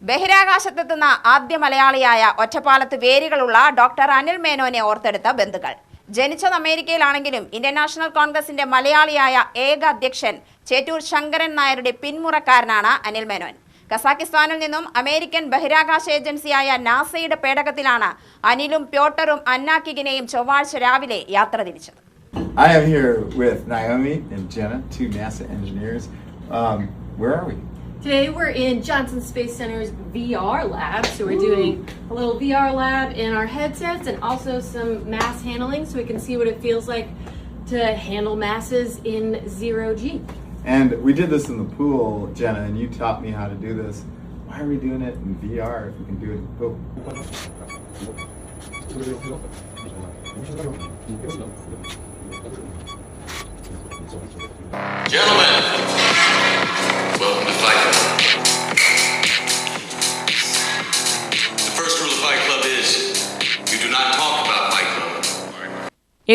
ബഹിരാകാശത്തെത്തുന്ന ആദ്യ മലയാളിയായ ഒറ്റപ്പാലത്ത് വേരുകളുള്ള ഡോക്ടർ അനിൽ മേനോനെ ഓർത്തെടുത്ത ബന്ധുക്കൾ. ജനിച്ചത് അമേരിക്കയിലാണെങ്കിലും ഇന്ത്യൻ നാഷണൽ കോൺഗ്രസിന്റെ മലയാളിയായ ഏക അധ്യക്ഷൻ ചേറ്റൂർ ശങ്കരൻ നായരുടെ പിന്മുറക്കാരനാണ് അനിൽ മേനോൻ. കസാക്കിസ്ഥാനിൽ നിന്നും അമേരിക്കൻ ബഹിരാകാശ ഏജൻസിയായ നാസയുടെ പേടകത്തിലാണ് അനിലും പ്യോട്ടറും അന്നാക്കിഗിനെയും ചൊവ്വാഴ്ച രാവിലെ യാത്ര തിരിച്ചത്. I am here with Naomi and Jenna, two NASA engineers. Where are we? Today we're in Johnson Space Center's VR lab. So we're doing a little VR lab in our headsets and also some mass handling so we can see what it feels like to handle masses in 0G. And we did this in the pool, Jenna, and you taught me how to do this. Why are we doing it in VR if we can do it in the pool? Gentlemen, welcome to Fight Club. The first rule of Fight Club is you do not talk about Fight Club.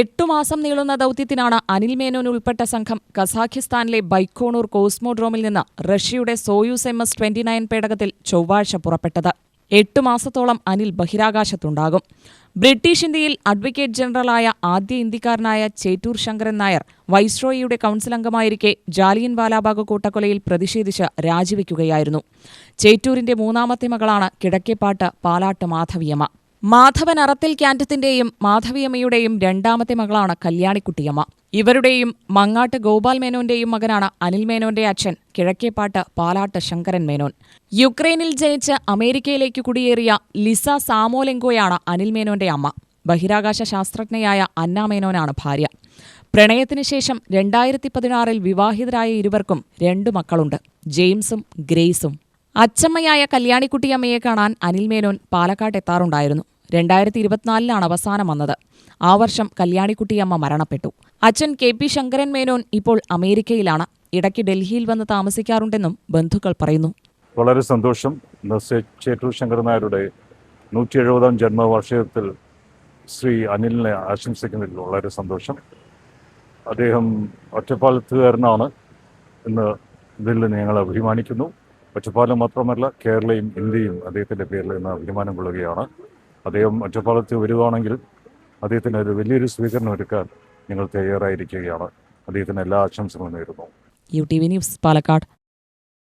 8 മാസം നീളുന്ന ദൗത്യത്തിനാണ് അനിൽ മേനോൻ ഉൾപ്പെട്ട സംഘം കസാഖിസ്ഥാനിലെ ബൈക്കോണൂർ കോസ്മോഡ്രോമിൽ നിന്ന് റഷ്യയുടെ Soyuz MS-29 പേടകത്തിൽ ചൊവ്വാഴ്ച പുറപ്പെട്ടത്. 8 മാസത്തോളം Anil ബഹിരാകാശത്തുണ്ടാകും. British ഇന്ത്യയിൽ അഡ്വക്കേറ്റ് ജനറലായ ആദ്യ ഇന്ത്യക്കാരനായ ചേറ്റൂർ ശങ്കരൻ നായർ വൈസ്രോയിയുടെ കൗൺസിൽ അംഗമായിരിക്കെ ജാലിയൻ വാലാബാഗ് കൂട്ടക്കൊലയിൽ പ്രതിഷേധിച്ച് രാജിവെക്കുകയായിരുന്നു. ചേറ്റൂരിന്റെ മൂന്നാമത്തെ മകളാണ് കിഴക്കേപ്പാട്ട് പാലാട്ട് മാധവിയമ്മ. മാധവൻ അറത്തിൽ ക്യാൻറ്റത്തിന്റെയും മാധവിയമ്മയുടെയും രണ്ടാമത്തെ മകളാണ് കല്യാണിക്കുട്ടിയമ്മ. ഇവരുടെയും മങ്ങാട്ട് ഗോപാൽ മേനോന്റെയും മകനാണ് അനിൽ മേനോന്റെ അച്ഛൻ കിഴക്കേപ്പാട്ട് പാലാട്ട് ശങ്കരൻ മേനോൻ. യുക്രൈനിൽ ജനിച്ച് അമേരിക്കയിലേക്ക് കുടിയേറിയ ലിസ സാമോലെങ്കോയാണ് അനിൽ മേനോന്റെ അമ്മ. ബഹിരാകാശ ശാസ്ത്രജ്ഞയായ അന്ന മേനോനാണ് ഭാര്യ. പ്രണയത്തിന് ശേഷം 2016 വിവാഹിതരായ ഇരുവർക്കും 2 മക്കളുണ്ട്, ജെയിംസും ഗ്രേസും. അച്ചമ്മയായ കല്യാണിക്കുട്ടിയമ്മയെ കാണാൻ അനിൽ മേനോൻ പാലക്കാട്ട് എത്താറുണ്ടായിരുന്നു. 2024 അവസാനം വന്നത്. ആ വർഷം കല്യാണിക്കുട്ടിയമ്മ മരണപ്പെട്ടു. അച്ഛൻ KP ശങ്കരൻ മേനോൻ ഇപ്പോൾ അമേരിക്കയിലാണ്. ഇടയ്ക്ക് ഡൽഹിയിൽ വന്ന് താമസിക്കാറുണ്ടെന്നും ബന്ധുക്കൾ പറയുന്നു. വളരെ സന്തോഷം. ചേറ്റൂർ ശങ്കരൻ നായരുടെ 170ാം ജന്മവാർഷികത്തിൽ ശ്രീ അനിലിനെ ആശംസിക്കുന്നതിൽ വളരെ സന്തോഷം. അദ്ദേഹം ഒറ്റപ്പാലത്തുകാരനാണ് എന്ന് ഇതിൽ ഞങ്ങൾ അഭിമാനിക്കുന്നു. ഒറ്റപ്പാലം മാത്രമല്ല, കേരളയും ഇന്ത്യയും അദ്ദേഹത്തിൻ്റെ പേരിൽ ഇന്ന് അഭിമാനം കൊള്ളുകയാണ്. അദ്ദേഹം ഒറ്റപ്പാലത്ത് വരുവാണെങ്കിൽ അദ്ദേഹത്തിന് ഒരു വലിയൊരു സ്വീകരണം ഒരുക്കാൻ ഞങ്ങൾ തയ്യാറായിരിക്കുകയാണ്. അദ്ദേഹത്തിന് എല്ലാ ആശംസകളും നേരുന്നു. UTV news, Palakkad.